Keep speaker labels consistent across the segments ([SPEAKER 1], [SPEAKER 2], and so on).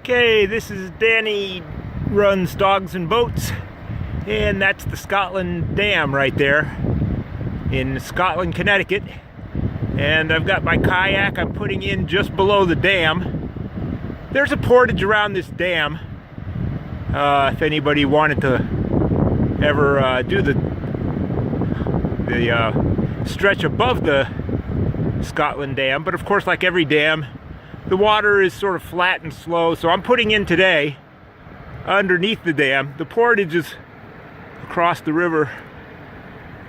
[SPEAKER 1] Okay, this is Danny Runs Dogs and Boats, and that's the Scotland Dam right there in Scotland, Connecticut. And I've got my kayak I'm putting in just below the dam. There's a portage around this dam. If anybody wanted to ever do the stretch above the Scotland Dam, but of course, like every dam, the water is sort of flat and slow, so I'm putting in today underneath the dam. The portage is across the river.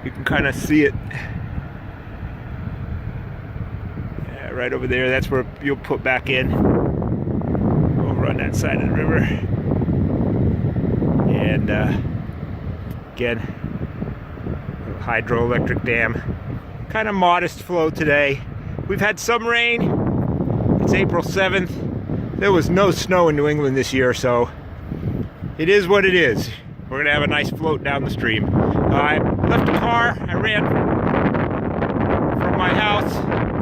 [SPEAKER 1] You can kind of see it. Yeah, right over there, that's where you'll put back in. Over on that side of the river. And again, hydroelectric dam. Kind of modest flow today. We've had some rain. It's April 7th. There was no snow in New England this year, so it is what it is. We're gonna have a nice float down the stream. I left the car. I ran from my house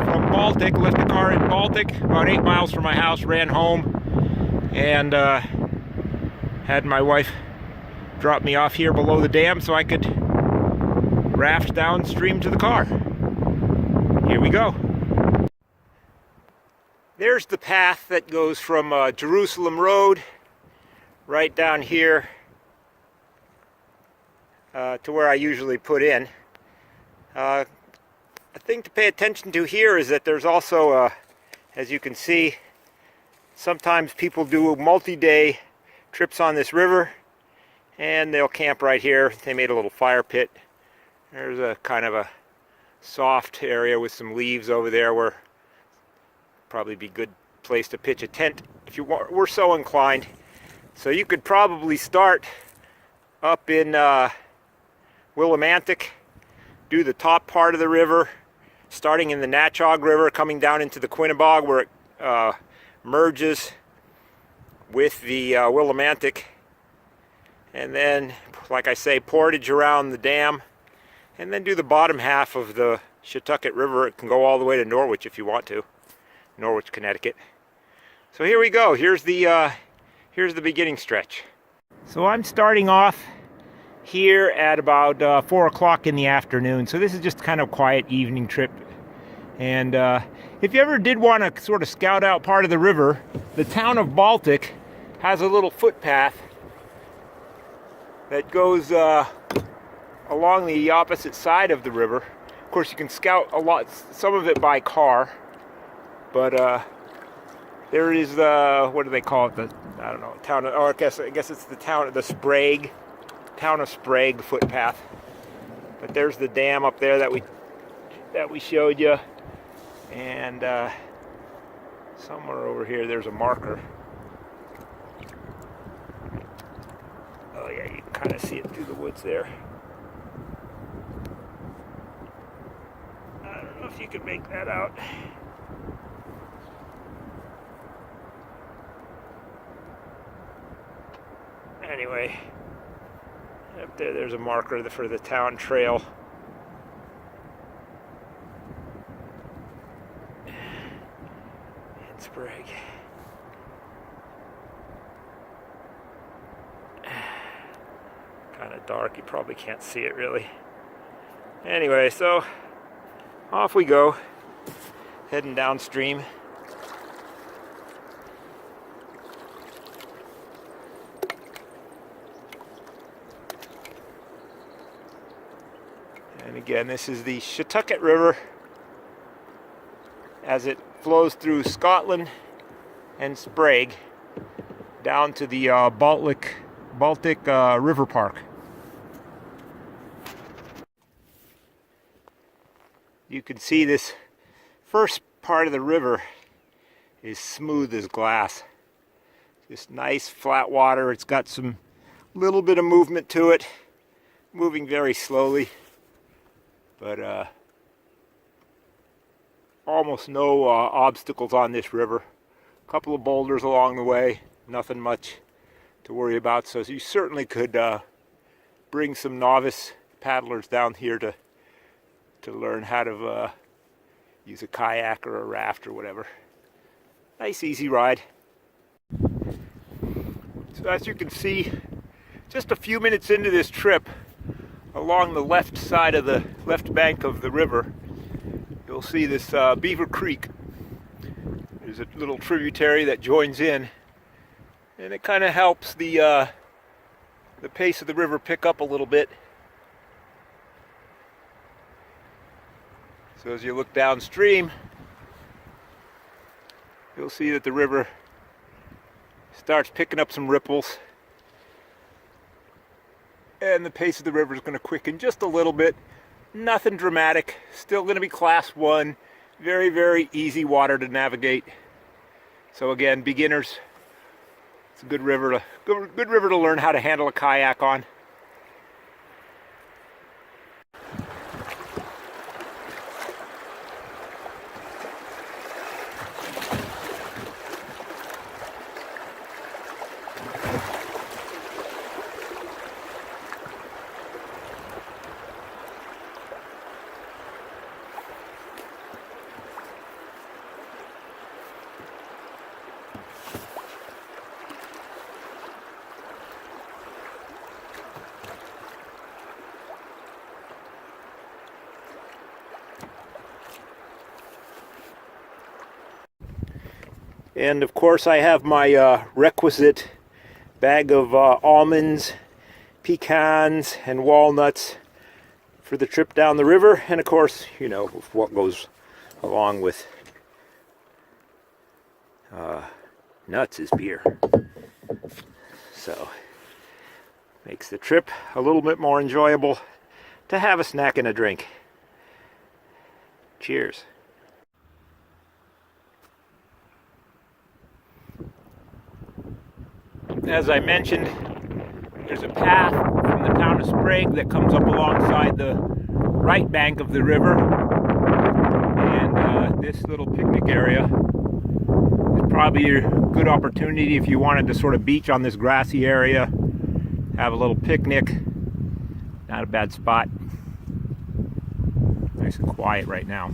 [SPEAKER 1] from Baltic, left the car in Baltic, about 8 miles from my house, ran home, and had my wife drop me off here below the dam so I could raft downstream to the car. Here we go. There's the path that goes from Jerusalem Road right down here to where I usually put in. A thing to pay attention to here is that there's also, as you can see, sometimes people do multi-day trips on this river and they'll camp right here. They made a little fire pit. There's a kind of a soft area with some leaves over there where probably be a good place to pitch a tent if you were so inclined. So you could probably start up in Willimantic, do the top part of the river, starting in the Natchog River, coming down into the Quinnebog where it merges with the Willimantic, and then, like I say, portage around the dam, and then do the bottom half of the Shetucket River. It can go all the way to Norwich if you want to. Norwich, Connecticut. So here we go. Here's the beginning stretch. So I'm starting off here at about 4 o'clock in the afternoon. So this is just kind of a quiet evening trip. And if you ever did want to sort of scout out part of the river, the town of Baltic has a little footpath that goes along the opposite side of the river. Of course, you can scout a lot, some of it by car. But there is the, what do they call it? I don't know, town of, I guess it's the town of Sprague footpath. But there's the dam up there that we showed you, and somewhere over here there's a marker. Oh yeah, you can kind of see it through the woods there. I don't know if you can make that out. Anyway, up there's a marker for the town trail. In Sprague. Kind of dark, you probably can't see it really. Anyway, so off we go, heading downstream. And again, this is the Shetucket River as it flows through Scotland and Sprague down to the Baltic River Park. You can see this first part of the river is smooth as glass. Just nice flat water. It's got some little bit of movement to it, moving very slowly. But almost no obstacles on this river. A couple of boulders along the way, nothing much to worry about. So you certainly could bring some novice paddlers down here to learn how to use a kayak or a raft or whatever. Nice easy ride. So as you can see, just a few minutes into this trip, along the left side of the left bank of the river, you'll see this Beaver Creek. There's a little tributary that joins in, and it kind of helps the pace of the river pick up a little bit. So as you look downstream, you'll see that the river starts picking up some ripples, and the pace of the river is going to quicken just a little bit. Nothing dramatic, still going to be class 1, very, very easy water to navigate. So again, beginners, it's a good river to learn how to handle a kayak on. And of course I have my requisite bag of almonds, pecans, and walnuts for the trip down the river. And of course, you know, what goes along with nuts is beer. So, makes the trip a little bit more enjoyable to have a snack and a drink. Cheers. As I mentioned, there's a path from the town of Sprague that comes up alongside the right bank of the river, and this little picnic area is probably a good opportunity if you wanted to sort of beach on this grassy area, have a little picnic. Not a bad spot. Nice and quiet right now.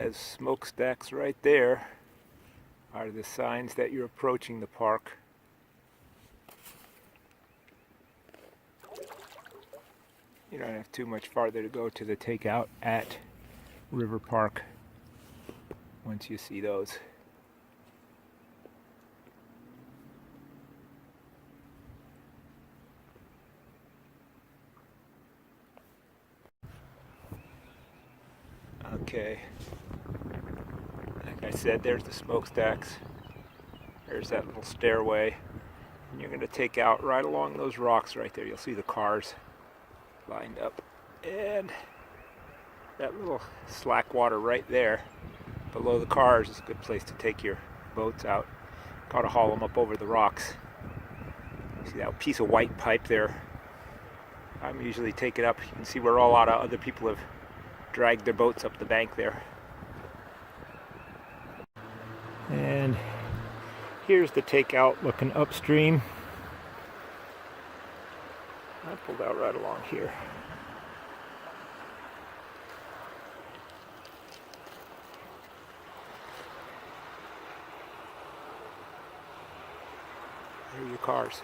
[SPEAKER 1] Those smokestacks right there are the signs that you're approaching the park. You don't have too much farther to go to the takeout at River Park once you see those. Okay, like I said, there's the smokestacks. There's that little stairway. And you're going to take out right along those rocks right there. You'll see the cars lined up. And that little slack water right there below the cars is a good place to take your boats out. Got to haul them up over the rocks. See that piece of white pipe there? I'm usually take it up. You can see where a lot of other people have dragged their boats up the bank there. And here's the takeout looking upstream. I pulled out right along here. There are your cars.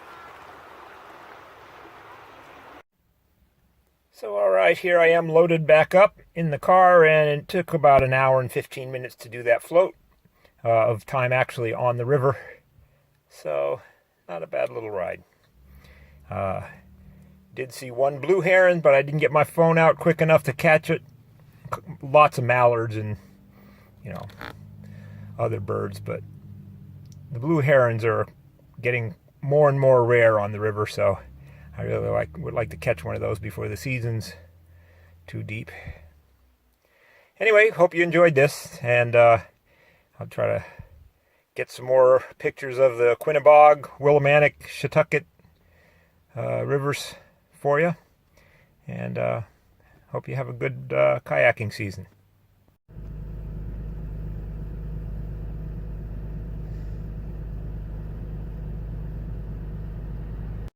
[SPEAKER 1] So alright, here I am loaded back up in the car, and it took about an hour and 15 minutes to do that float of time actually on the river. So, not a bad little ride. Did see one blue heron, but I didn't get my phone out quick enough to catch it. Lots of mallards and, you know, other birds, but the blue herons are getting more and more rare on the river, so I really would like to catch one of those before the season's too deep. Anyway, hope you enjoyed this, and I'll try to get some more pictures of the Quinnebog, Willimantic, Shetucket rivers for you, and hope you have a good kayaking season.